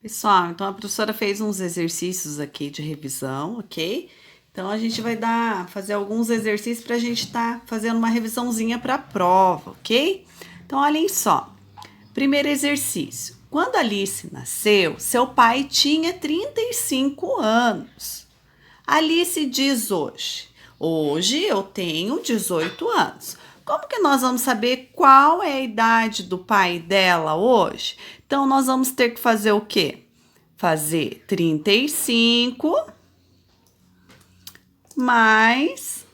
Pessoal, então a professora fez uns exercícios aqui de revisão, ok? Então a gente vai fazer alguns exercícios para a gente estar fazendo uma revisãozinha para a prova, ok? Então olhem só. Primeiro exercício. Quando Alice nasceu, seu pai tinha 35 anos. Alice diz hoje: Hoje eu tenho 18 anos. Como que nós vamos saber qual é a idade do pai dela hoje? Então, nós vamos ter que fazer o quê? Fazer 35 mais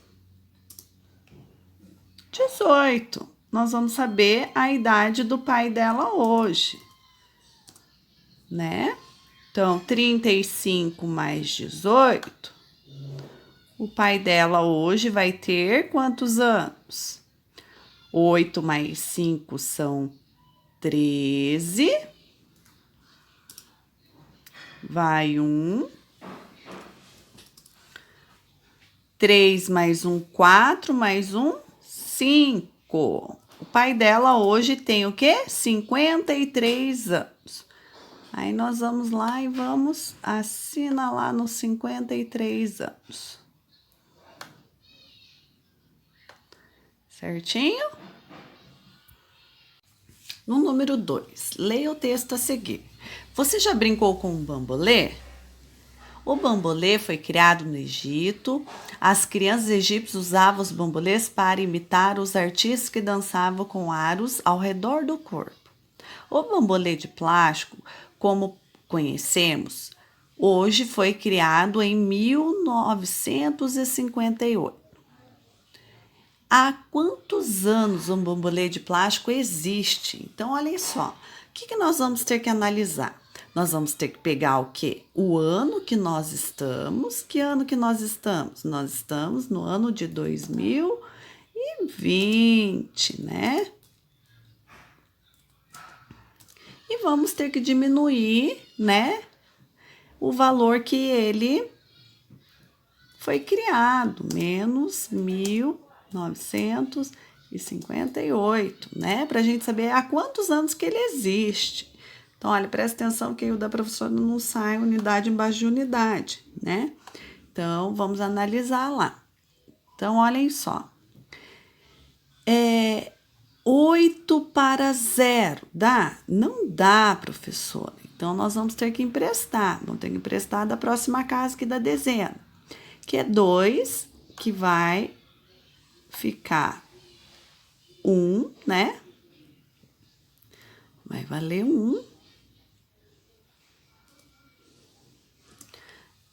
18. Nós vamos saber a idade do pai dela hoje, né? Então, 35 mais 18. O pai dela hoje vai ter quantos anos? 8 mais 5 são 13. Vai 1. 3 mais 1, 4, mais 1, 5. O pai dela hoje tem o quê? 53 anos. Aí nós vamos lá e vamos assinalar nos 53 anos. Certinho? No número 2, leia o texto a seguir. Você já brincou com um bambolê? O bambolê foi criado no Egito. As crianças egípcias usavam os bambolês para imitar os artistas que dançavam com aros ao redor do corpo. O bambolê de plástico, como conhecemos, hoje foi criado em 1958. Há quantos anos um bambolê de plástico existe? Então, olhem só, o que nós vamos ter que analisar? Nós vamos ter que pegar o quê? O ano que nós estamos. Que ano que nós estamos? Nós estamos no ano de 2020, né? E vamos ter que diminuir, né, o valor que ele foi criado, menos 1958, né? Para a gente saber há quantos anos que ele existe. Então, olha, presta atenção que o da professora não sai unidade embaixo de unidade, né? Então, vamos analisar lá. Então, olhem só. 8 para 0, dá? Não dá, professora. Então, nós vamos ter que emprestar. Vamos ter que emprestar da próxima casa aqui da dezena, que é 2, que vai ficar 1, né? Vai valer 1.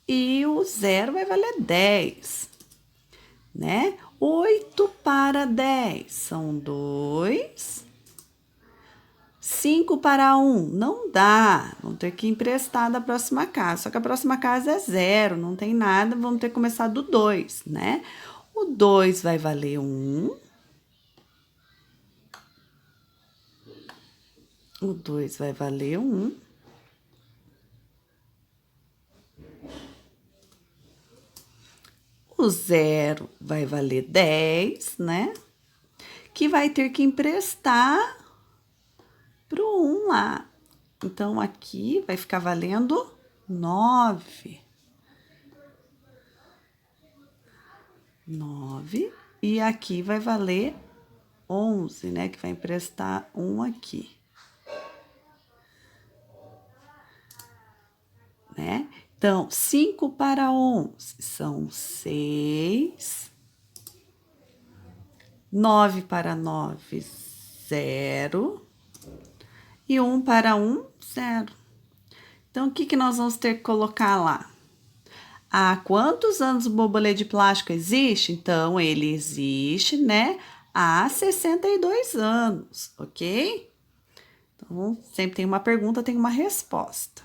E o 0 vai valer 10, né? 8 para 10 são 2. 5 para 1 não dá. Vamos ter que emprestar da próxima casa. Só que a próxima casa é 0, não tem nada. Vamos ter que começar do 2, né? O 2 vai valer 1. O 2 vai valer 1. O 0 vai valer 10, né? Que vai ter que emprestar pro 1 lá. Então, aqui vai ficar valendo 9. 9. E aqui vai valer 11, né? Que vai emprestar 1 aqui. Né? Então, 5 para 11 são 6. 9 para 9, 0. E 1 para 1, 0. Então, o que nós vamos ter que colocar lá? Há quantos anos o bambolê de plástico existe? Então, ele existe, né? Há 62 anos, ok? Então, sempre tem uma pergunta, tem uma resposta.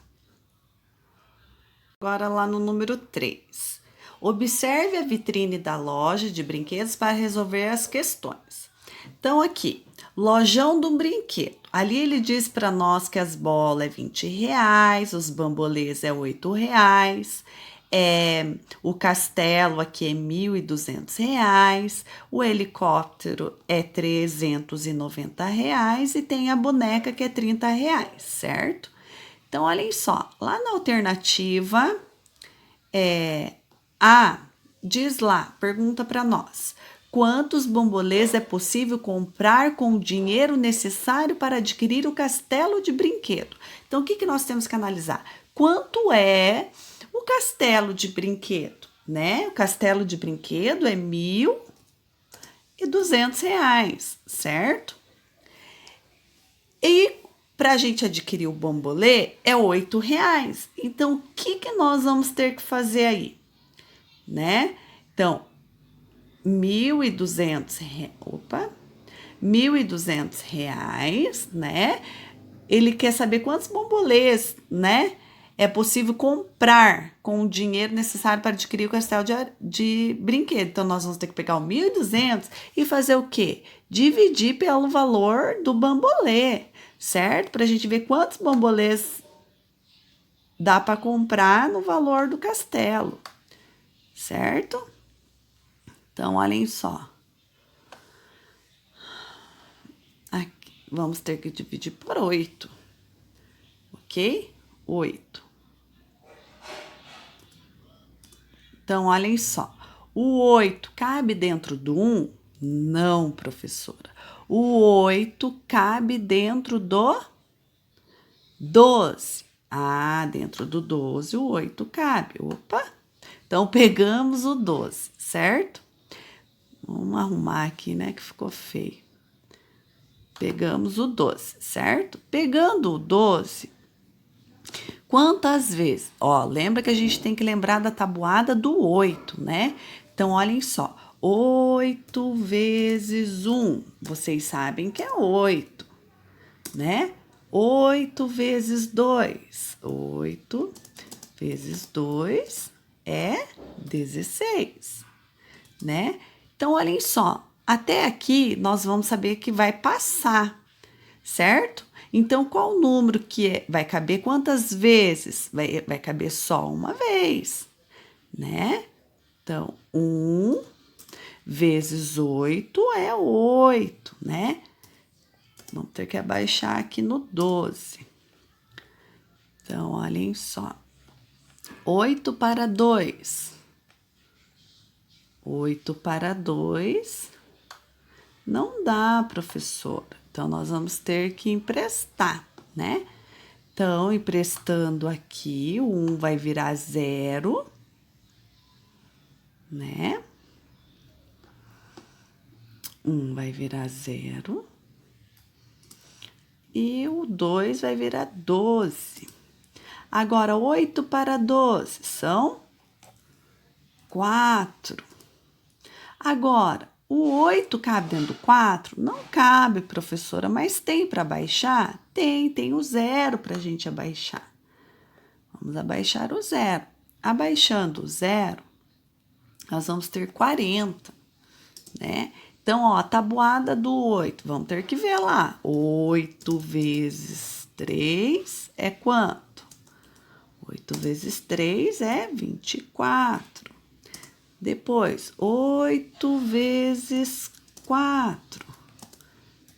Agora, lá no número 3. Observe a vitrine da loja de brinquedos para resolver as questões. Então, aqui, lojão do brinquedo. Ali ele diz para nós que as bolas é R$ 20, os bambolês é R$ 8, o castelo aqui é R$ 1.200, o helicóptero é R$ 390 e tem a boneca que é R$ 30, certo? Então, olhem só, lá na alternativa A, diz lá, pergunta para nós. Quantos bambolês é possível comprar com o dinheiro necessário para adquirir o castelo de brinquedo? Então, o que nós temos que analisar? Quanto é o castelo de brinquedo, né? O castelo de brinquedo é R$1.200, certo? E para a gente adquirir o bambolê é R$8. Então, o que nós vamos ter que fazer aí, né? Então, R$1.200, né? Ele quer saber quantos bambolês, né? É possível comprar com o dinheiro necessário para adquirir o castelo de brinquedo. Então, nós vamos ter que pegar o 1.200 e fazer o quê? Dividir pelo valor do bambolê, certo? Para a gente ver quantos bambolês dá para comprar no valor do castelo, certo? Então, olhem só. Aqui, vamos ter que dividir por 8, ok? 8. Então, olhem só. O 8 cabe dentro do 1? Não, professora. O 8 cabe dentro do 12. Ah, dentro do 12 o 8 cabe. Opa! Então, pegamos o 12, certo? Vamos arrumar aqui, né, que ficou feio. Pegamos o 12, certo? Pegando o 12, quantas vezes? Ó, lembra que a gente tem que lembrar da tabuada do 8, né? Então, olhem só. 8 vezes 1, vocês sabem que é 8, né? 8 vezes 2. 8 vezes 2 é 16, né? Então, olhem só. Até aqui, nós vamos saber que vai passar, certo? Então, qual o número que vai caber? Quantas vezes? Vai caber só uma vez, né? Então, 1 vezes 8 é 8, né? Vamos ter que abaixar aqui no 12. Então, olhem só. 8 para 2. 8 para 2 não dá, professora. Então, nós vamos ter que emprestar, né? Então, emprestando aqui, o 1 vai virar 0, né? 1 vai virar 0. E o 2 vai virar 12. Agora, 8 para 12 são 4. Agora, o 8 cabe dentro do 4? Não cabe, professora, mas tem para baixar? Tem o 0 para a gente abaixar. Vamos abaixar o 0. Abaixando o 0, nós vamos ter 40, né? Então, ó, a tabuada do 8, vamos ter que ver lá. 8 vezes 3 é quanto? 8 vezes 3 é 24. Depois, 8 vezes 4.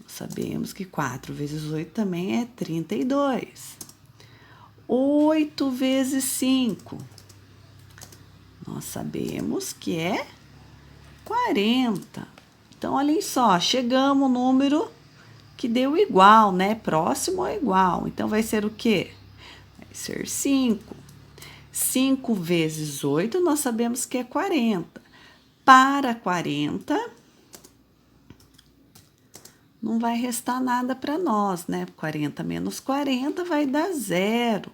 Nós sabemos que 4 vezes 8 também é 32. 8 vezes 5. Nós sabemos que é 40. Então, olhem só, chegamos ao número que deu igual, né? Próximo ou igual. Então, vai ser o quê? Vai ser 5. 5 vezes 8, nós sabemos que é 40. Para 40, não vai restar nada para nós, né? 40 menos 40 vai dar 0.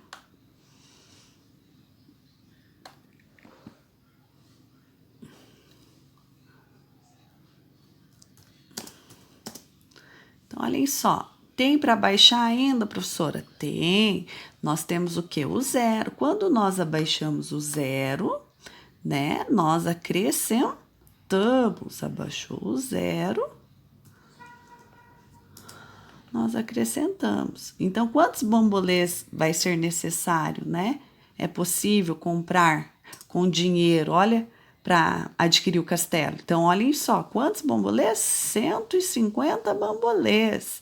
Então, olhem só. Tem para baixar ainda, professora? Tem. Nós temos o quê? O 0. Quando nós abaixamos o 0, né? Nós acrescentamos. Abaixou o 0. Nós acrescentamos. Então, quantos bambolês vai ser necessário, né? É possível comprar com dinheiro, olha, para adquirir o castelo. Então, olhem só, quantos bambolês? 150 bambolês,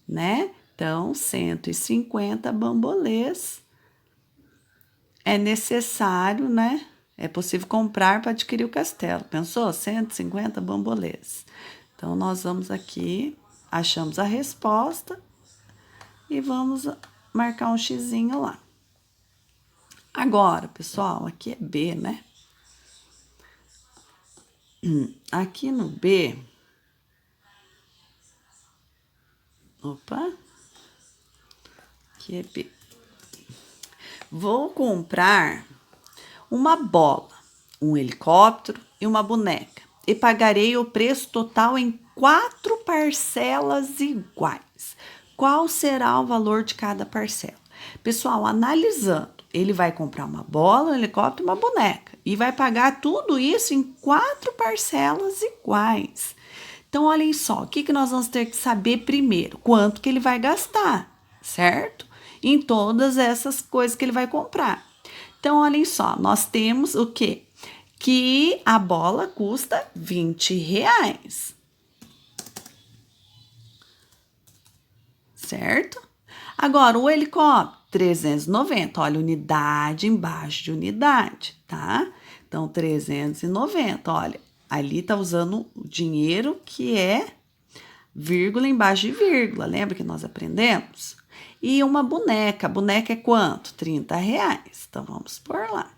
né? Então, 150 bambolês é necessário, né? É possível comprar para adquirir o castelo. Pensou? 150 bambolês. Então, nós vamos aqui, achamos a resposta e vamos marcar um xizinho lá. Agora, pessoal, aqui é B, né? Aqui no B... Opa! Aqui é B. Vou comprar uma bola, um helicóptero e uma boneca. E pagarei o preço total em 4 parcelas iguais. Qual será o valor de cada parcela? Pessoal, analisando, ele vai comprar uma bola, um helicóptero e uma boneca. E vai pagar tudo isso em 4 parcelas iguais. Então, olhem só, o que nós vamos ter que saber primeiro? Quanto que ele vai gastar, certo? Em todas essas coisas que ele vai comprar. Então, olhem só, nós temos o quê? Que a bola custa R$20, certo? Agora, o helicóptero, 390, olha, unidade embaixo de unidade, tá? Então, 390, olha, ali tá usando o dinheiro que é vírgula embaixo de vírgula, lembra que nós aprendemos? E uma boneca, a boneca é quanto? R$30, então vamos por lá.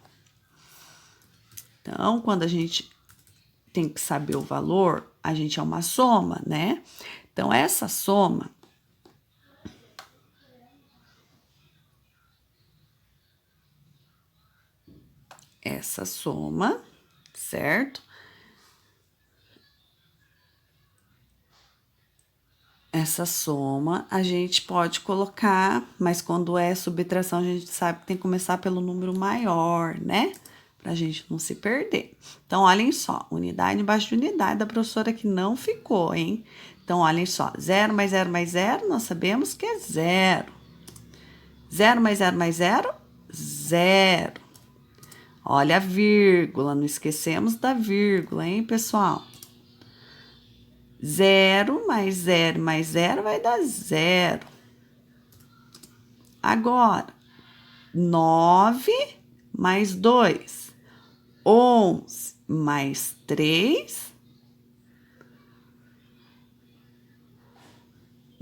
Então, quando a gente tem que saber o valor, a gente é uma soma, né? Então, essa soma certo? Essa soma a gente pode colocar, mas quando é subtração, a gente sabe que tem que começar pelo número maior, né? Pra gente não se perder. Então, olhem só, unidade embaixo de unidade da professora que não ficou, hein? Então, olhem só, 0 mais 0 mais 0, nós sabemos que é 0. 0 mais 0 mais 0, 0. Olha a vírgula, não esquecemos da vírgula, hein, pessoal? 0 mais 0 mais 0 vai dar 0. Agora, 9 mais 2, 11 mais 3,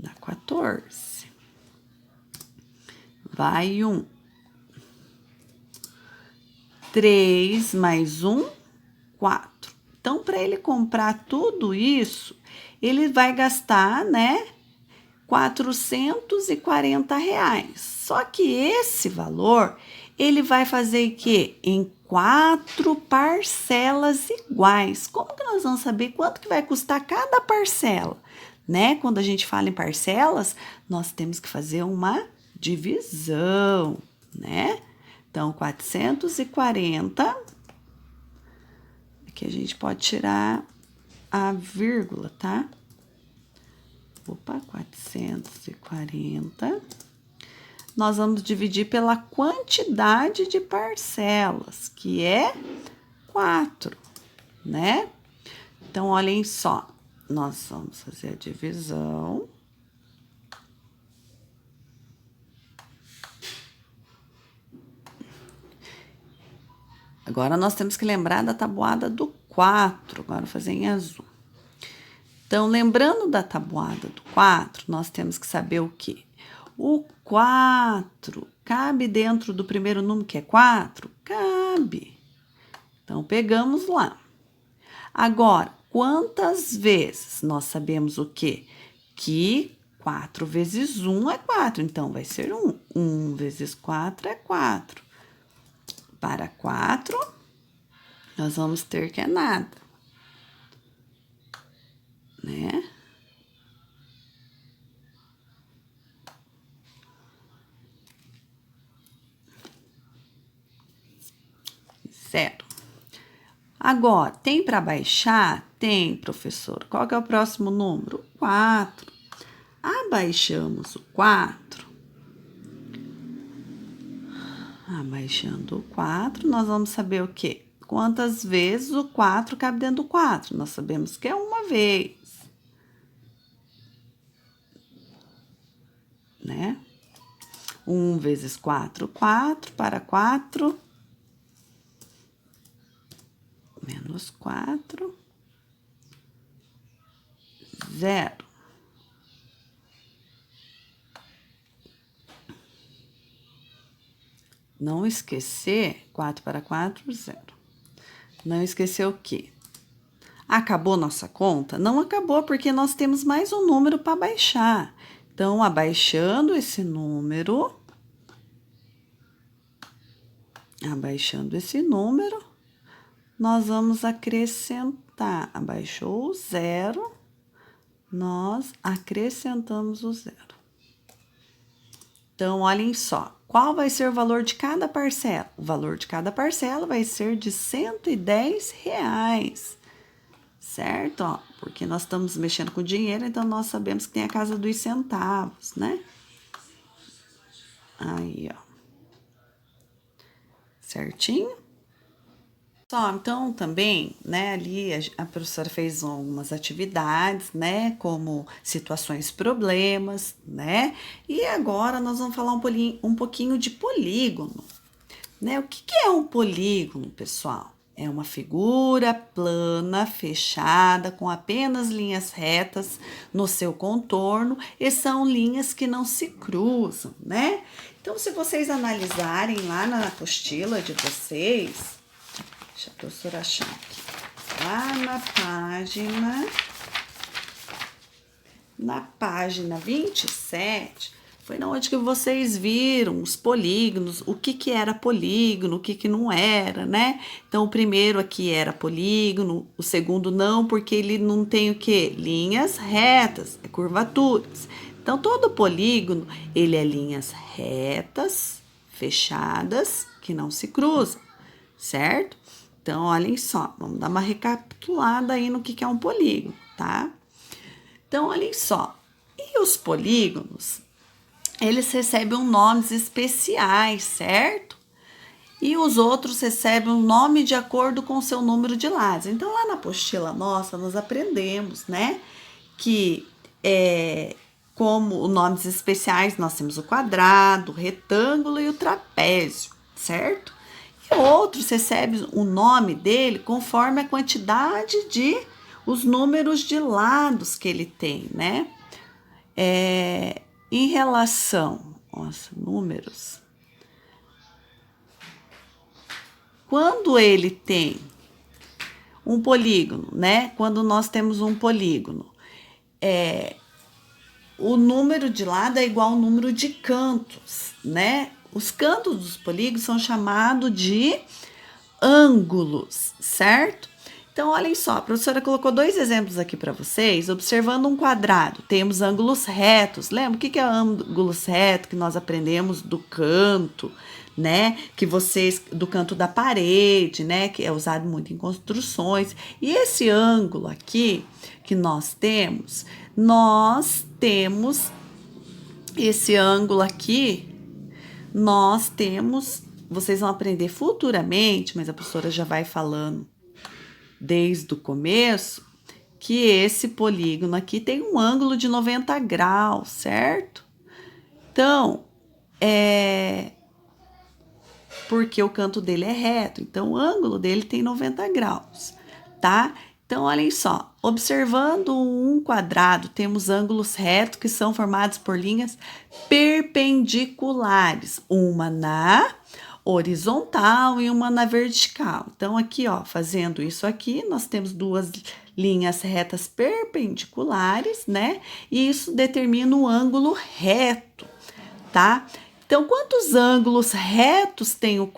dá 14. Vai 1. 3 mais 1, 4. Então, para ele comprar tudo isso, ele vai gastar, né, R$440. Só que esse valor, ele vai fazer o quê? Em 4 parcelas iguais. Como que nós vamos saber quanto que vai custar cada parcela? Né? Quando a gente fala em parcelas, nós temos que fazer uma divisão, né? Então, 440, aqui a gente pode tirar a vírgula, tá? Opa, 440. Nós vamos dividir pela quantidade de parcelas, que é 4, né? Então, olhem só, nós vamos fazer a divisão. Agora, nós temos que lembrar da tabuada do 4, agora vou fazer em azul. Então, lembrando da tabuada do 4, nós temos que saber o quê? O 4 cabe dentro do primeiro número, que é 4? Cabe. Então, pegamos lá. Agora, quantas vezes nós sabemos o quê? Que 4 vezes 1 é 4, então vai ser 1. 1 vezes 4 é 4. Para 4, nós vamos ter que é nada, né? Zero. Agora, tem para baixar? Tem, professor. Qual que é o próximo número? 4. Abaixamos o 4. Abaixando o 4, nós vamos saber o quê? Quantas vezes o 4 cabe dentro do 4? Nós sabemos que é uma vez, né? 1 vezes 4, 4. Para 4, menos 4, 0. Não esquecer, 4 para 4, 0. Não esquecer o quê? Acabou nossa conta? Não acabou, porque nós temos mais um número para baixar. Então, abaixando esse número, nós vamos acrescentar. Abaixou o 0, nós acrescentamos o 0. Então, olhem só, qual vai ser o valor de cada parcela? O valor de cada parcela vai ser de R$ 110, certo? Ó, porque nós estamos mexendo com dinheiro, então nós sabemos que tem a casa dos centavos, né? Aí, ó. Certinho? Só, então, também, né, ali a professora fez algumas atividades, né, como situações problemas, né, e agora nós vamos falar um pouquinho de polígono, né, o que é um polígono, pessoal? É uma figura plana, fechada, com apenas linhas retas no seu contorno, e são linhas que não se cruzam, né? Então, se vocês analisarem lá na apostila de vocês, deixa a professora achar aqui. Lá na página 27, foi na onde que vocês viram os polígonos, o que era polígono, o que não era, né? Então, o primeiro aqui era polígono, o segundo não, porque ele não tem o quê? Linhas retas, é curvaturas. Então, todo polígono, ele é linhas retas, fechadas, que não se cruzam, certo? Então, olhem só, vamos dar uma recapitulada aí no que é um polígono, tá? Então, olhem só, e os polígonos, eles recebem nomes especiais, certo? E os outros recebem um nome de acordo com o seu número de lados. Então, lá na apostila nossa, nós aprendemos, né, que como nomes especiais, nós temos o quadrado, o retângulo e o trapézio, certo? E outros recebem o nome dele conforme a quantidade de os números de lados que ele tem, né? Em relação aos números, quando ele tem um polígono, né? Quando nós temos um polígono, o número de lado é igual ao número de cantos, né? Os cantos dos polígonos são chamados de ângulos, certo? Então, olhem só, a professora colocou 2 exemplos aqui para vocês, observando um quadrado. Temos ângulos retos. Lembra o que é ângulos retos que nós aprendemos do canto, né? Do canto da parede, né? Que é usado muito em construções. E esse ângulo aqui que nós temos esse ângulo aqui, vocês vão aprender futuramente, mas a professora já vai falando desde o começo, que esse polígono aqui tem um ângulo de 90 graus, certo? Então, porque o canto dele é reto, então o ângulo dele tem 90 graus, tá? Então, olhem só, observando um quadrado, temos ângulos retos que são formados por linhas perpendiculares, uma na horizontal e uma na vertical. Então, aqui, ó, fazendo isso aqui, nós temos 2 linhas retas perpendiculares, né? E isso determina o ângulo reto, tá? Então, quantos ângulos retos tem o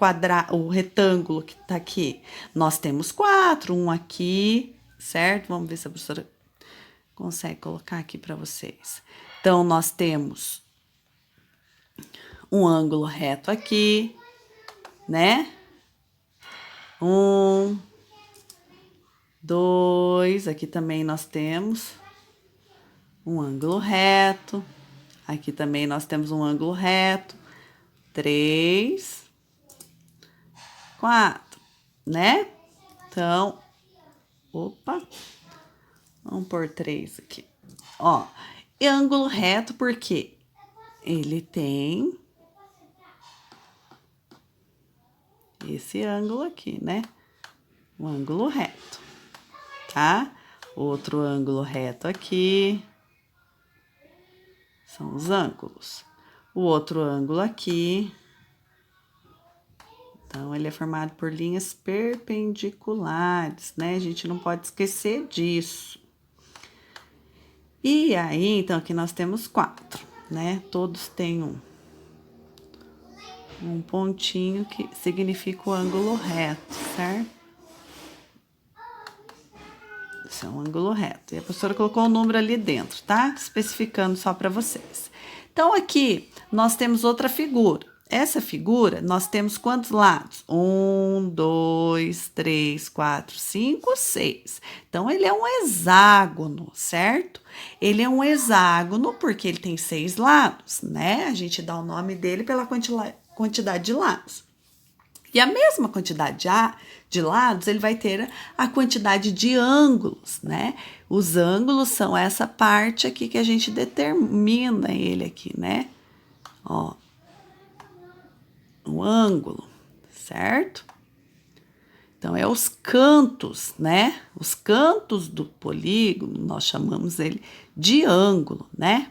retângulo que tá aqui? Nós temos 4, um aqui, certo? Vamos ver se a professora consegue colocar aqui para vocês. Então, nós temos um ângulo reto aqui, né? 1, 2, aqui também nós temos um ângulo reto. Aqui também nós temos um ângulo reto. 3, 4, né? Então, vamos por 3 aqui. Ó, e ângulo reto porque ele tem esse ângulo aqui, né? um ângulo reto, tá? Outro ângulo reto aqui. São os ângulos. O outro ângulo aqui. Então, ele é formado por linhas perpendiculares, né? A gente não pode esquecer disso. E aí, então, aqui nós temos 4, né? Todos têm um pontinho que significa o ângulo reto, certo? Esse é um ângulo reto. E a professora colocou o número ali dentro, tá? Especificando só para vocês. Então, aqui, nós temos outra figura. Essa figura, nós temos quantos lados? 1, 2, 3, 4, 5, 6. Então, ele é um hexágono, certo? Ele é um hexágono porque ele tem 6 lados, né? A gente dá o nome dele pela quantidade de lados. E a mesma quantidade de lados, ele vai ter a quantidade de ângulos, né? Os ângulos são essa parte aqui que a gente determina ele aqui, né? Ó, o ângulo, certo? Então, é os cantos, né? Os cantos do polígono, nós chamamos ele de ângulo, né?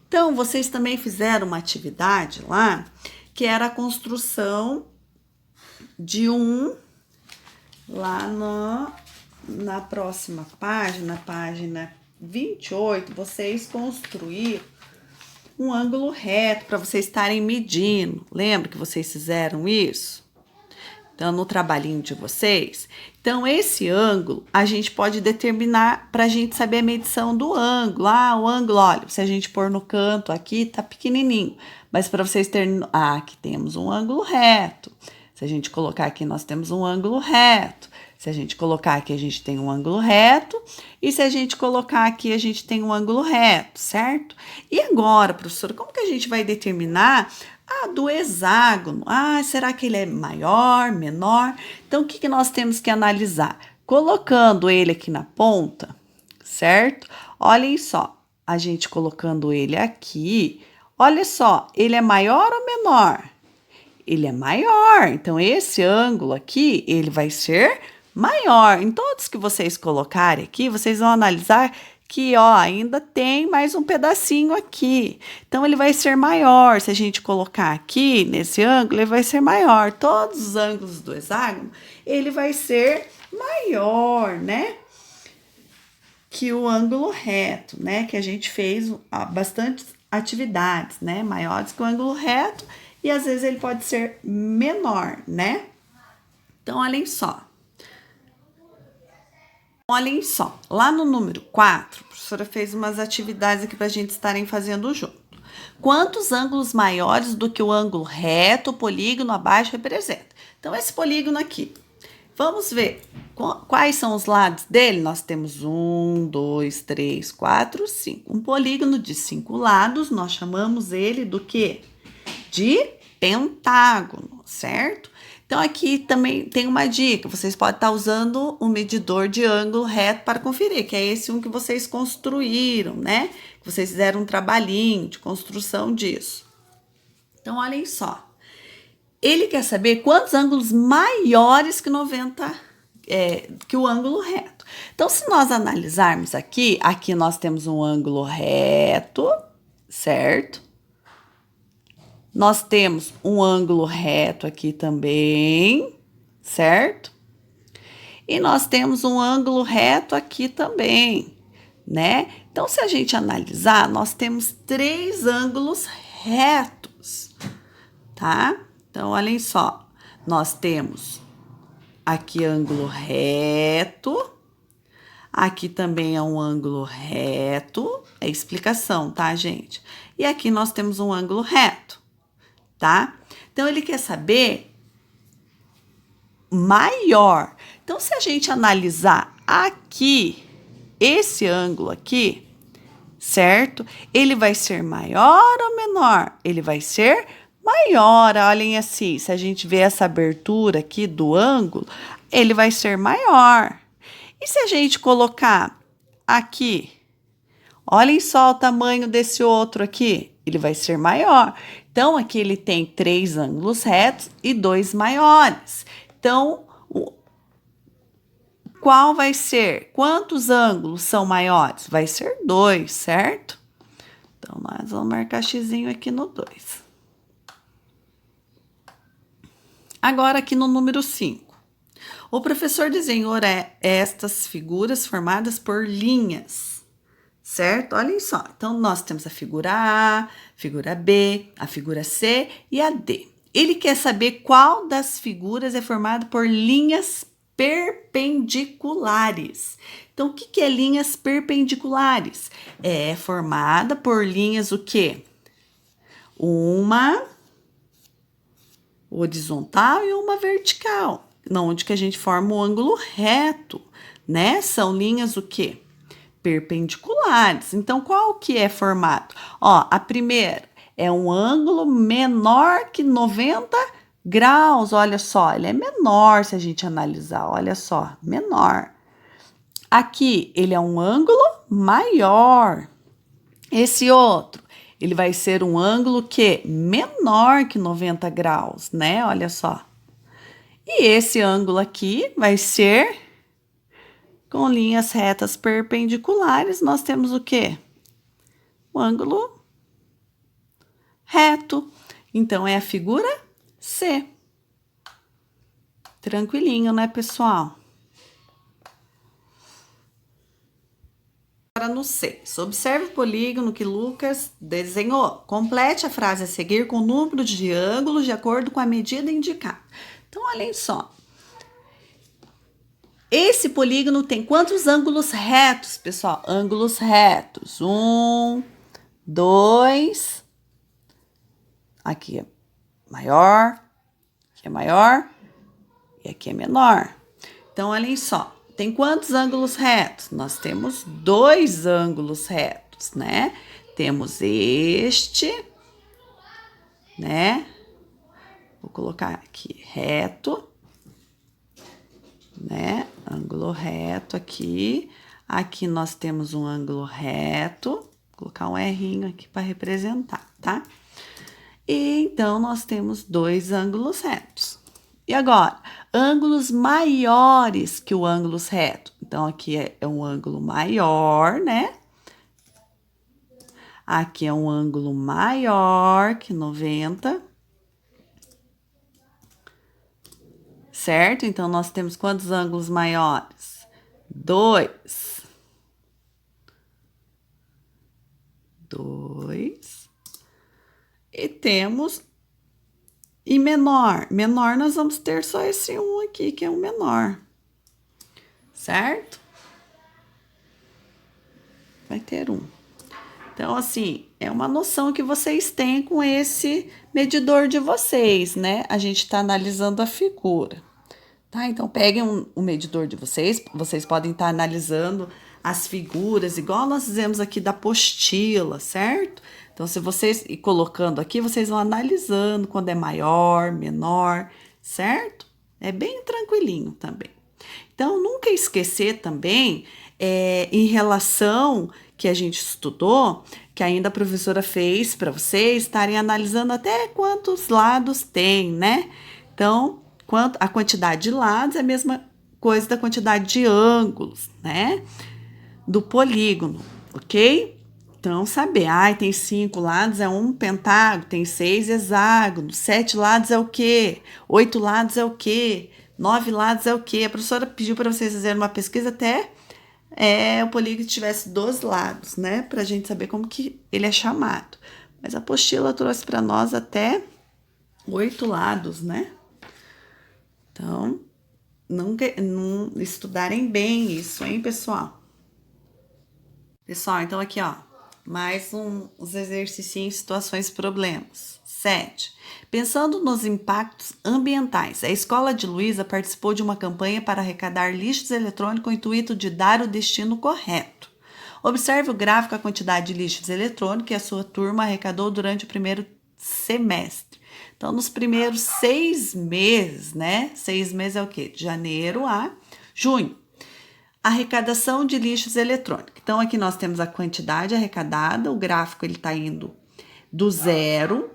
Então, vocês também fizeram uma atividade lá, que era a construção de lá na próxima página, página 28, vocês construíram um ângulo reto para vocês estarem medindo. Lembra que vocês fizeram isso? Então, no trabalhinho de vocês. Então, esse ângulo a gente pode determinar para a gente saber a medição do ângulo. Ah, o ângulo, olha, se a gente pôr no canto aqui, tá pequenininho. Mas para vocês terem... Ah, aqui temos um ângulo reto. Se a gente colocar aqui, nós temos um ângulo reto. Se a gente colocar aqui, a gente tem um ângulo reto. E se a gente colocar aqui, a gente tem um ângulo reto, certo? E agora, professora, como que a gente vai determinar do hexágono? Será que ele é maior, menor? Então, o que nós temos que analisar? Colocando ele aqui na ponta, certo? Olhem só, a gente colocando ele aqui, olha só, ele é maior ou menor? Ele é maior, então esse ângulo aqui, ele vai ser maior. Em todos que vocês colocarem aqui, vocês vão analisar que, ó, ainda tem mais um pedacinho aqui. Então, ele vai ser maior. Se a gente colocar aqui, nesse ângulo, ele vai ser maior. Todos os ângulos do hexágono, ele vai ser maior, né? Que o ângulo reto, né? Que a gente fez bastante atividades, né? Maiores que o ângulo reto. E às vezes ele pode ser menor, né? Então, olhem só. Olhem só, lá no número 4, a professora fez umas atividades aqui para a gente estarem fazendo junto. Quantos ângulos maiores do que o ângulo reto, o polígono abaixo representa? Então, esse polígono aqui, vamos ver quais são os lados dele. Nós temos 1, 2, 3, 4, 5. Um polígono de 5 lados, nós chamamos ele do quê? De pentágono, certo? Então, aqui também tem uma dica, vocês podem estar usando um medidor de ângulo reto para conferir, que é esse que vocês construíram, né? Que vocês fizeram um trabalhinho de construção disso. Então, olhem só. Ele quer saber quantos ângulos maiores que 90, que o ângulo reto. Então, se nós analisarmos aqui nós temos um ângulo reto, certo? Nós temos um ângulo reto aqui também, certo? E nós temos um ângulo reto aqui também, né? Então, se a gente analisar, nós temos 3 ângulos retos, tá? Então, olhem só, nós temos aqui ângulo reto, aqui também é um ângulo reto, é explicação, tá, gente? E aqui nós temos um ângulo reto. Tá? Então, ele quer saber maior. Então, se a gente analisar aqui, esse ângulo aqui, certo? Ele vai ser maior ou menor? Ele vai ser maior. Olhem assim, se a gente vê essa abertura aqui do ângulo, ele vai ser maior. E se a gente colocar aqui, olhem só o tamanho desse outro aqui, ele vai ser maior. Então, aqui ele tem 3 ângulos retos e 2 maiores. Então, qual vai ser? Quantos ângulos são maiores? Vai ser 2, certo? Então, nós vamos marcar xizinho aqui no 2. Agora, aqui no número 5. O professor desenhou estas figuras formadas por linhas, certo? Olhem só. Então, nós temos a figura A, figura B, a figura C e a D. Ele quer saber qual das figuras é formada por linhas perpendiculares. Então, o que é linhas perpendiculares? É formada por linhas o quê? Uma horizontal e uma vertical, onde que a gente forma o ângulo reto, né? São linhas o quê? Perpendiculares. Então, qual que é formado? Ó, a primeira é um ângulo menor que 90 graus, olha só, ele é menor se a gente analisar, olha só, menor. Aqui, ele é um ângulo maior. Esse outro, ele vai ser um ângulo que menor que 90 graus, né? Olha só. E esse ângulo aqui vai ser com linhas retas perpendiculares. Nós temos o quê? O ângulo reto. Então, é a figura C. Tranquilinho, né, pessoal? Agora no 6. Observe o polígono que Lucas desenhou. Complete a frase a seguir com o número de ângulos de acordo com a medida indicada. Então, olhem só. Esse polígono tem quantos ângulos retos, pessoal? Ângulos retos. 1, 2. Aqui é maior. Aqui é maior. E aqui é menor. Então, olhem só. Tem quantos ângulos retos? Nós temos 2 ângulos retos, né? Temos este, né? Vou colocar aqui reto, né? Ângulo reto aqui. Aqui nós temos um ângulo reto. Vou colocar um errinho aqui para representar, tá? E então, nós temos 2 ângulos retos. E agora, ângulos maiores que o ângulo reto. Então, aqui é um ângulo maior, né? Aqui é um ângulo maior que 90. Certo? Então, nós temos quantos ângulos maiores? 2. 2. E temos... E menor? Menor, nós vamos ter só esse um aqui, que é o menor. Certo? Vai ter um. Então, assim, é uma noção que vocês têm com esse medidor de vocês, né? A gente está analisando a figura. Tá? Então, peguem um medidor de vocês. Vocês podem estar analisando as figuras, igual nós fizemos aqui da apostila, certo? Então, se vocês ir colocando aqui, vocês vão analisando quando é maior, menor, certo? É bem tranquilinho também. Então, nunca esquecer também, em relação que a gente estudou, que ainda a professora fez para vocês estarem analisando até quantos lados tem, né? Então, a quantidade de lados é a mesma coisa da quantidade de ângulos, né? Do polígono, ok? Então, saber, tem 5 lados é um pentágono, tem 6 hexágonos, 7 lados é o quê? 8 lados é o quê? 9 lados é o quê? A professora pediu para vocês fazerem uma pesquisa até o polígono tivesse 12 lados, né? Para a gente saber como que ele é chamado. Mas a apostila trouxe para nós até 8 lados, né? Então, não estudarem bem isso, hein, pessoal? Pessoal, então aqui, ó, mais uns exercícios, situações e problemas. 7. Pensando nos impactos ambientais, a escola de Luísa participou de uma campanha para arrecadar lixos eletrônicos com o intuito de dar o destino correto. Observe o gráfico a quantidade de lixos eletrônicos que a sua turma arrecadou durante o primeiro semestre. Então, nos primeiros 6 meses, né? 6 meses é o quê? De janeiro a junho. Arrecadação de lixos eletrônicos. Então, aqui nós temos a quantidade arrecadada, o gráfico ele está indo do 0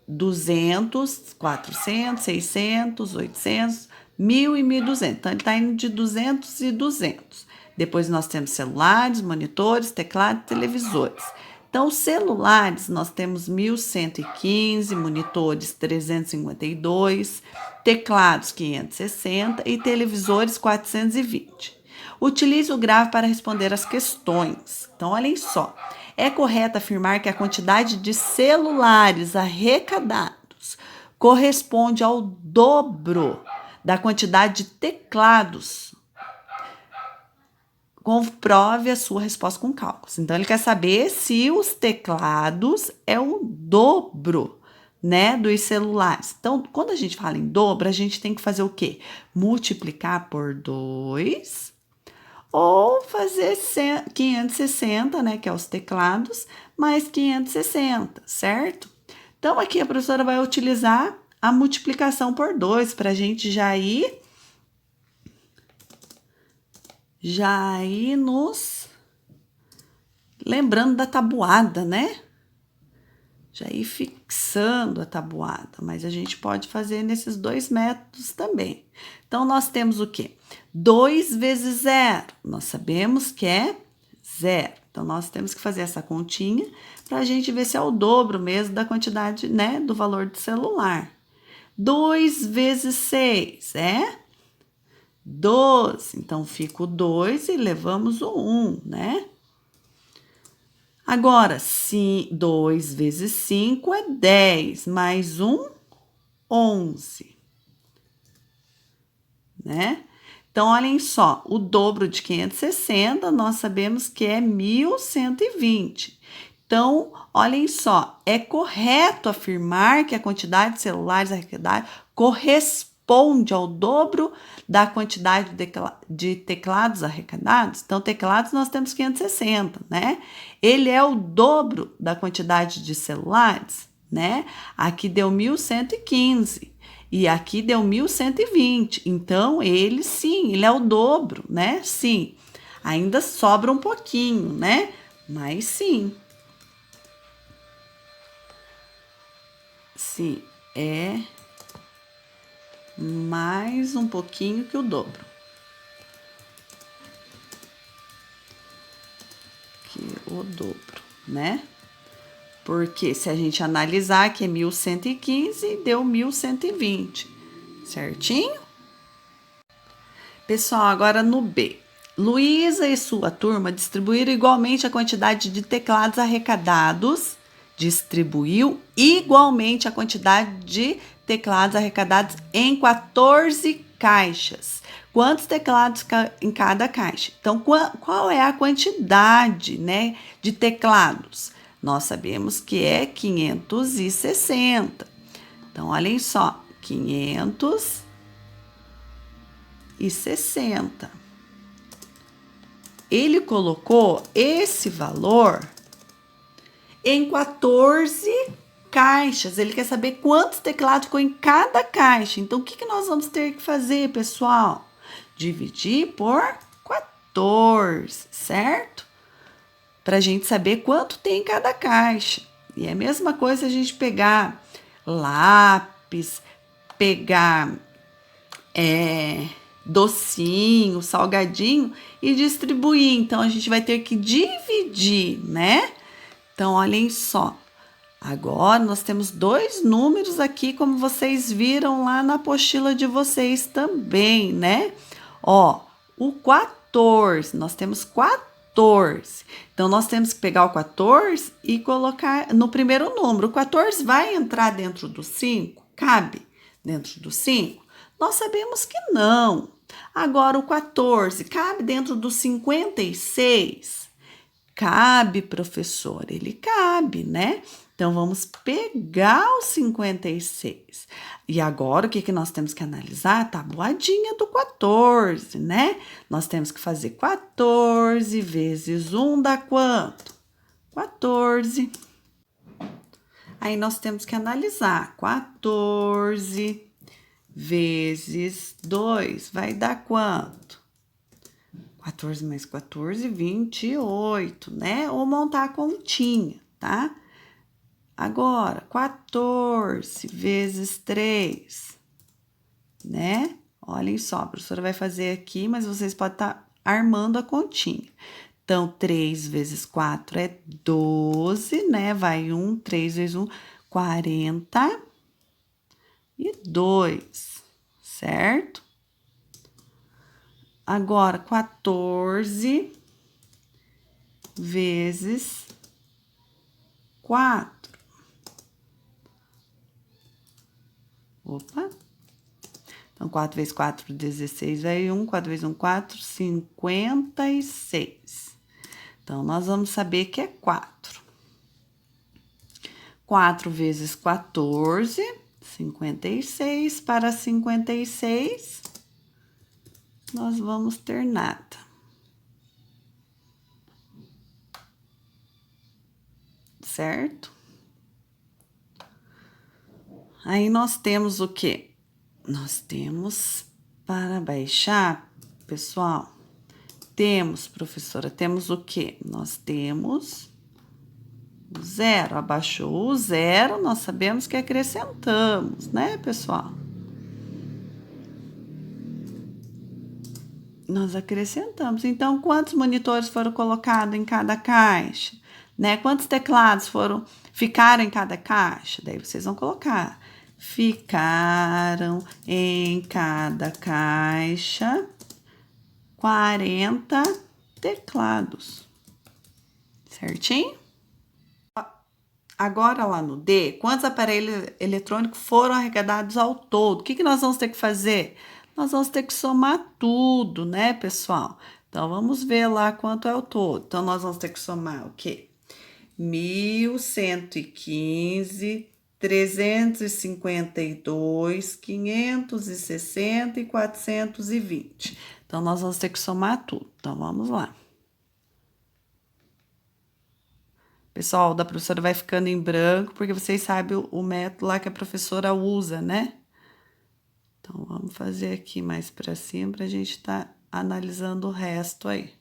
200, 400, 600, 800, 1.000 e 1.200. Então, ele está indo de 200 e 200. Depois, nós temos celulares, monitores, teclados e televisores. Então, celulares, nós temos 1.115, monitores 352, teclados 560 e televisores 420. Utilize o grave para responder as questões. Então, olhem só. É correto afirmar que a quantidade de celulares arrecadados corresponde ao dobro da quantidade de teclados. Comprove a sua resposta com cálculos. Então, ele quer saber se os teclados é o dobro, né, dos celulares. Então, quando a gente fala em dobro, a gente tem que fazer o quê? Multiplicar por 2 ou fazer 560, né, que é os teclados, mais 560, certo? Então, aqui a professora vai utilizar a multiplicação por 2 para a gente já ir nos lembrando da tabuada, né? Já ir fixando a tabuada, mas a gente pode fazer nesses dois métodos também. Então, nós temos o quê? 2 vezes 0, nós sabemos que é 0. Então, nós temos que fazer essa continha para a gente ver se é o dobro mesmo da quantidade, né, do valor do celular. 2 vezes 6 é 12. Então, fica o 2 e levamos o 1, né? Agora, 2 vezes 5 é 10, mais 1, 11, né? Então, olhem só, o dobro de 560, nós sabemos que é 1.120. Então, olhem só, é correto afirmar que a quantidade de celulares arrecadados corresponde ao dobro da quantidade de teclados arrecadados? Então, teclados nós temos 560, né? Ele é o dobro da quantidade de celulares, né? Aqui deu 1.115 e aqui deu 1.120. Então, ele sim, ele é o dobro, né? Sim. Ainda sobra um pouquinho, né? Mas sim. Sim, é mais um pouquinho que o dobro. Que o dobro, né? Porque se a gente analisar que é 1.115, deu 1.120, certinho? Pessoal, agora no B. Luísa e sua turma distribuíram igualmente a quantidade de teclados arrecadados. Distribuiu igualmente a quantidade de teclados arrecadados em 14 caixas. Quantos teclados em cada caixa? Então, qual é a quantidade, né, de teclados? Nós sabemos que é 560. Então, olhem só, 560. Ele colocou esse valor em 14 caixas. Ele quer saber quantos teclados ficou em cada caixa. Então, o que nós vamos ter que fazer, pessoal? Dividir por 14, certo? Para a gente saber quanto tem em cada caixa. E é a mesma coisa a gente pegar lápis, pegar docinho, salgadinho e distribuir. Então, a gente vai ter que dividir, né? Então, olhem só. Agora, nós temos 2 números aqui, como vocês viram lá na apostila de vocês também, né? Ó, o 14, nós temos 14. Então, nós temos que pegar o 14 e colocar no primeiro número. O 14 vai entrar dentro do 5? Cabe dentro do 5? Nós sabemos que não. Agora, o 14 cabe dentro do 56? Cabe, professor, ele cabe, né? Então, vamos pegar o 56. E agora, o que nós temos que analisar? A tabuadinha do 14, né? Nós temos que fazer 14 vezes 1 dá quanto? 14. Aí, nós temos que analisar. 14 vezes 2 vai dar quanto? 14 mais 14, 28, né? Ou montar a continha, tá? Agora, 14 vezes 3, né? Olhem só, a professora vai fazer aqui, mas vocês podem estar armando a continha. Então, 3 vezes 4 é 12, né? Vai 1, 3 vezes 1, 42, certo? Agora, 14 vezes 4. Opa! Então, 4 vezes 4, 16, aí 1, 4 vezes 1, 4, 56. Então, nós vamos saber que é 4. 4 vezes 14, 56. Para 56, nós vamos ter nada. Certo? Aí, nós temos o quê? Nós temos para baixar, pessoal, temos, professora, temos o quê? Nós temos o zero. Abaixou o zero, nós sabemos que acrescentamos, né, pessoal? Nós acrescentamos. Então, quantos monitores foram colocados em cada caixa? Né? Quantos teclados ficaram em cada caixa? Daí vocês vão colocar. Ficaram em cada caixa 40 teclados. Certinho? Agora, lá no D, quantos aparelhos eletrônicos foram arrecadados ao todo? O que nós vamos ter que fazer? Nós vamos ter que somar tudo, né, pessoal? Então, vamos ver lá quanto é o todo. Então, nós vamos ter que somar o quê? 1.115, 352, 560 e 420. Então, nós vamos ter que somar tudo. Então, vamos lá. Pessoal, da professora vai ficando em branco, porque vocês sabem o método lá que a professora usa, né? Então, vamos fazer aqui mais para cima para a gente estar analisando o resto aí.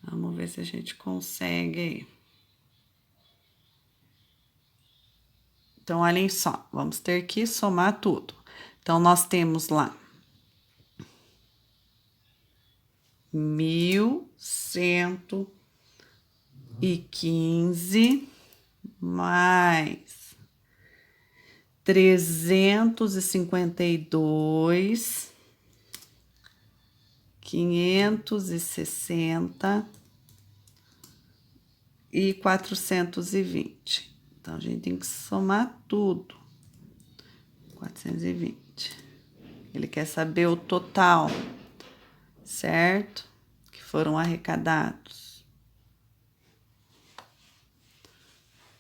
Vamos ver se a gente consegue aí. Então, olhem só, vamos ter que somar tudo. Então, nós temos lá 1.115 mais 352, 560 e 420. Então, a gente tem que somar tudo. 420. Ele quer saber o total, certo? Que foram arrecadados.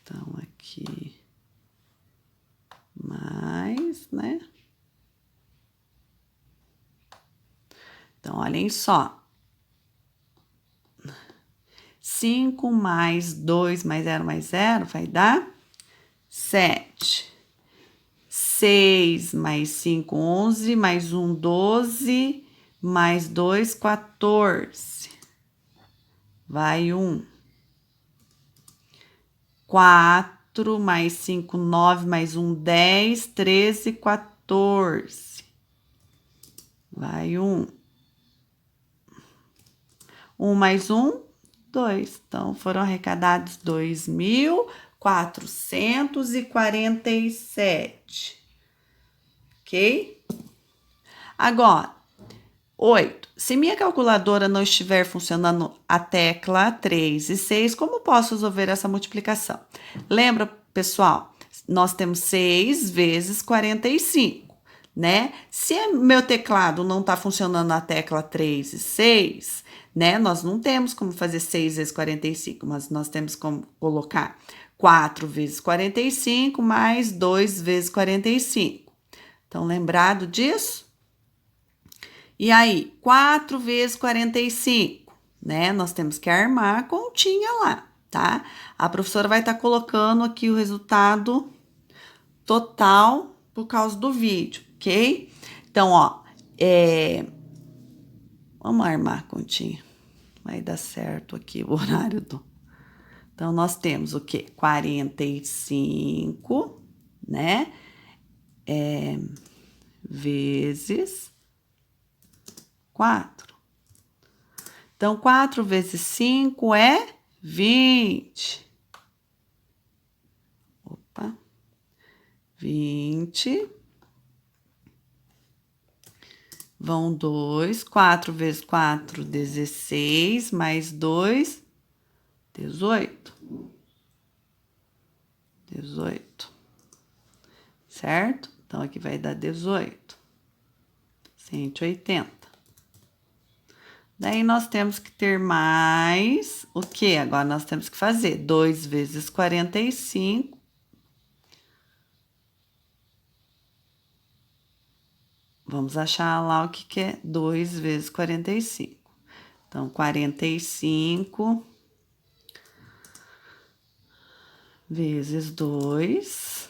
Então, aqui mais, né? Então, olhem só. 5 mais 2 mais 0 mais 0 vai dar 7. 6 mais 5, 11, mais 1, 12, mais 2, 14. Vai 1. 4 mais 5, 9, mais 1, 10, 13, 14. Vai 1. 1 mais 1, 2. Então, foram arrecadados 2.447. Ok? Agora, 8. Se minha calculadora não estiver funcionando a tecla 3 e 6, como posso resolver essa multiplicação? Lembra, pessoal, nós temos 6 vezes 45, né? Se meu teclado não está funcionando na tecla 3 e 6, né? Nós não temos como fazer 6 vezes 45, mas nós temos como colocar 4 vezes 45 mais 2 vezes 45. Então, lembrado disso? E aí, 4 vezes 45, né? Nós temos que armar a continha lá, tá? A professora vai estar colocando aqui o resultado total por causa do vídeo, ok? Então, ó, vamos armar a continha. Vai dar certo aqui o horário Então, nós temos o quê? 45, né? Vezes 4. Então, 4 vezes 5 é 20. Opa. 20. Vão 2. 4 vezes 4, 16. Mais 2, 18. 18. Certo? Então, aqui vai dar 18. 180. Daí, nós temos que ter mais o quê? Agora, nós temos que fazer 2 vezes 45. Vamos achar lá o que é 2 vezes 45. Então, 45 vezes 2.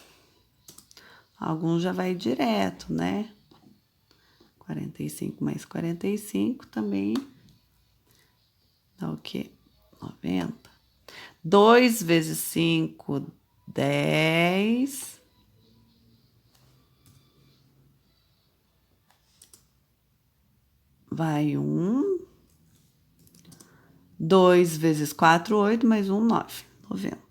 Alguns já vai direto, né? 45 mais 45 também dá o quê? 90. 2 vezes 5, 10. Vai 1. 2 vezes 4, 8, mais 1, 9. 90.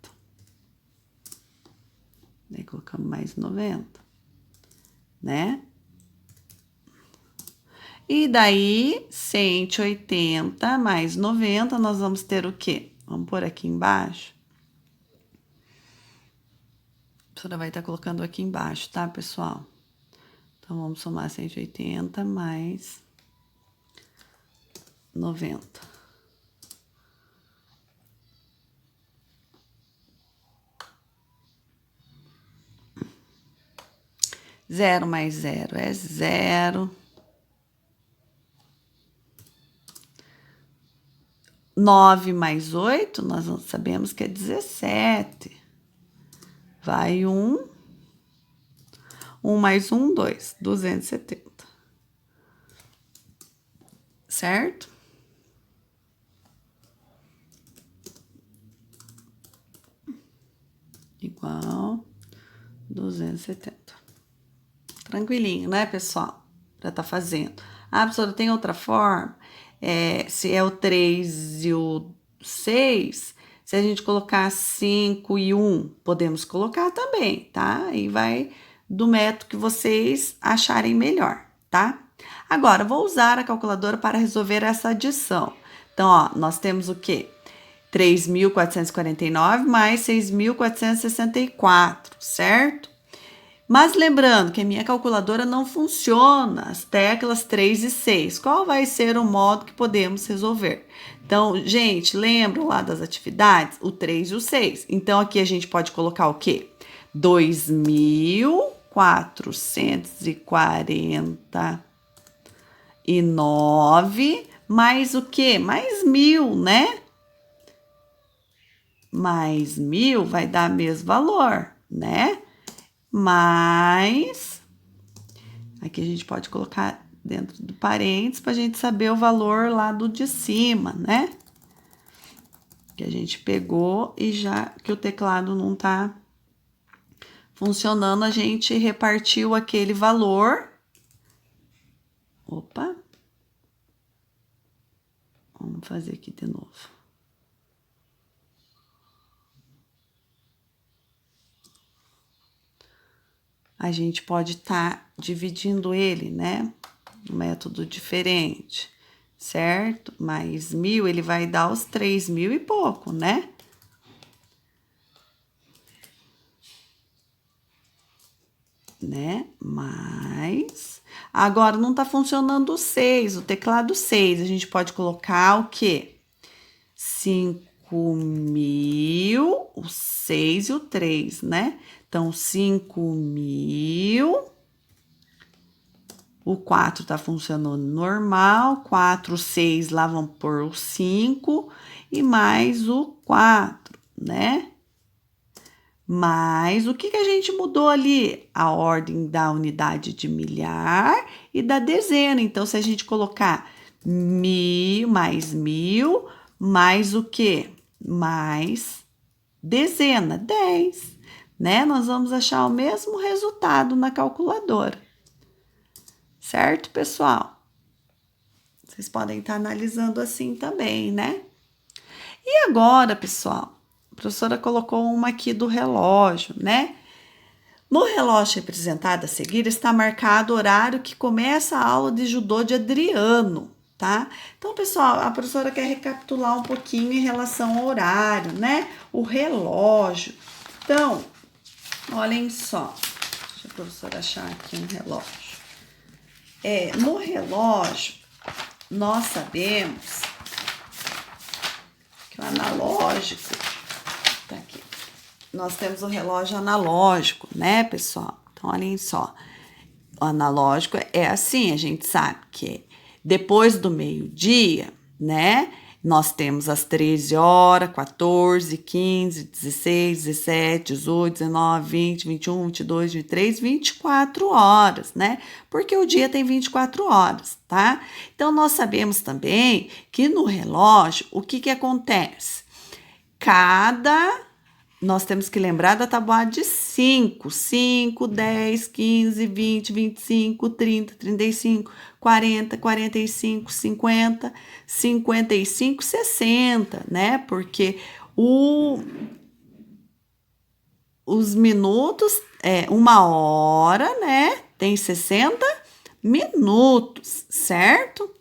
Daí, colocamos mais 90, né? E daí, 180 mais 90, nós vamos ter o quê? Vamos pôr aqui embaixo. A professora vai estar colocando aqui embaixo, tá, pessoal? Então, vamos somar 180 mais 90. 0 mais 0 é 0. 9 mais 8, nós não sabemos que é 17. Vai 1. 1 mais 1, 2. 270. Certo? Igual 270. Tranquilinho, né, pessoal? Pra tá fazendo. Ah, professora, tem outra forma? Se é o 3 e o 6, se a gente colocar 5 e 1, podemos colocar também, tá? Aí vai do método que vocês acharem melhor, tá? Agora, vou usar a calculadora para resolver essa adição. Então, ó, nós temos o quê? 3.449 mais 6.464, certo? Mas lembrando que a minha calculadora não funciona as teclas 3 e 6. Qual vai ser o modo que podemos resolver? Então, gente, lembram lá das atividades? O 3 e o 6. Então, aqui a gente pode colocar o quê? 2.449 mais o quê? Mais 1.000, né? Mais 1.000 vai dar mesmo valor, né? Mais, aqui a gente pode colocar dentro do parênteses para a gente saber o valor lá do de cima, né? Que a gente pegou e já que o teclado não tá funcionando, a gente repartiu aquele valor. Opa! Vamos fazer aqui de novo. A gente pode estar dividindo ele, né? Um método diferente, certo? Mais 1.000, ele vai dar os 3.000 e pouco, né? Mais. Agora, não tá funcionando o 6, o teclado 6. A gente pode colocar o quê? 5.000, o 6 e o 3, né? Então, 5.000. O 4 tá funcionando normal. 4, 6, lá vamos pôr o 5 e mais o 4, né? Mas o que a gente mudou ali? A ordem da unidade de milhar e da dezena. Então, se a gente colocar 1.000 mais 1.000, mais o quê? Mais dezena, 10, né? Nós vamos achar o mesmo resultado na calculadora. Certo, pessoal? Vocês podem estar analisando assim também, né? E agora, pessoal, a professora colocou uma aqui do relógio, né? No relógio representado a seguir está marcado o horário que começa a aula de judô de Adriano, tá? Então, pessoal, a professora quer recapitular um pouquinho em relação ao horário, né? O relógio. Então, olhem só. Deixa a professora achar aqui um relógio. No relógio, nós sabemos que o analógico tá aqui. Nós temos o relógio analógico, né, pessoal? Então, olhem só. O analógico é assim, a gente sabe que depois do meio-dia, né, nós temos as 13 horas, 14, 15, 16, 17, 18, 19, 20, 21, 22, 23, 24 horas, né? Porque o dia tem 24 horas, tá? Então, nós sabemos também que no relógio, o que acontece? Nós temos que lembrar da tabuada de 5, 10, 15, 20, 25, 30, 35, 40, 45, 50, 55, 60, né? Porque os minutos, uma hora, né? Tem 60 minutos, certo?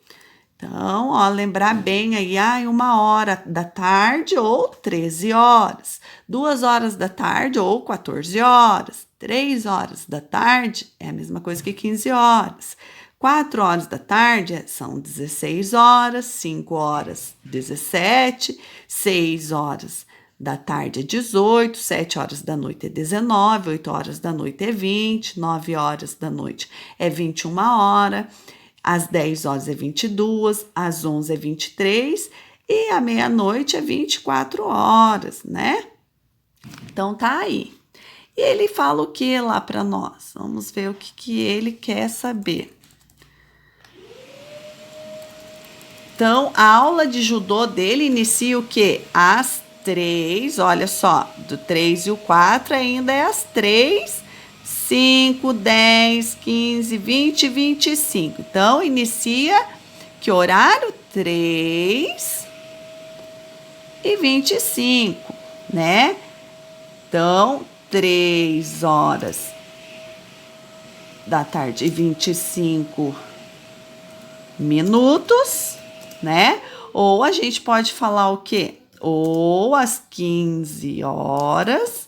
Então, ó, lembrar bem aí, 1 hora da tarde ou 13 horas, 2 horas da tarde ou 14 horas, 3 horas da tarde é a mesma coisa que 15 horas, 4 horas da tarde são 16 horas, 5 horas, 17, 6 horas da tarde é 18, 7 horas da noite é 19, 8 horas da noite é 20, 9 horas da noite é 21 horas, às 10 horas é 22, às 11 é 23 e à meia-noite é 24 horas, né? Então, tá aí. E ele fala o que lá para nós? Vamos ver o que ele quer saber. Então, a aula de judô dele inicia o quê? Às 3, olha só, do 3 e o 4 ainda é às 3, 5, 10, 15, 20, 25. Então, inicia que horário? 3 e 25, né? Então, 3 horas da tarde e 25 minutos, né? Ou a gente pode falar o quê? Ou às 15 horas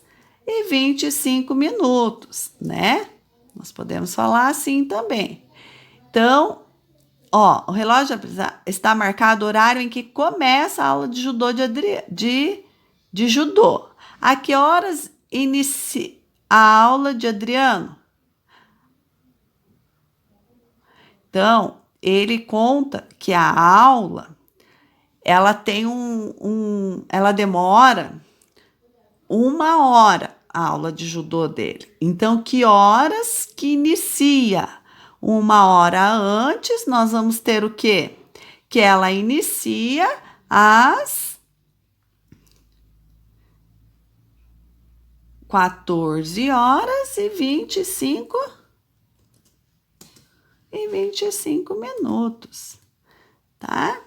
e 25 minutos, né? Nós podemos falar assim também. Então, ó, o relógio está marcado o horário em que começa a aula de judô de judô. A que horas inicia a aula de Adriano? Então, ele conta que a aula, ela tem ela demora 1 hora, a aula de judô dele. Então, que horas que inicia? 1 hora antes, nós vamos ter o quê? Que ela inicia às 14 horas e 25 minutos, tá?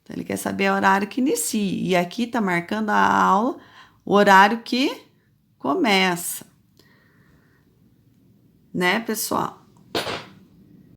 Então, ele quer saber o horário que inicia. E aqui tá marcando a aula, o horário que começa. Né, pessoal?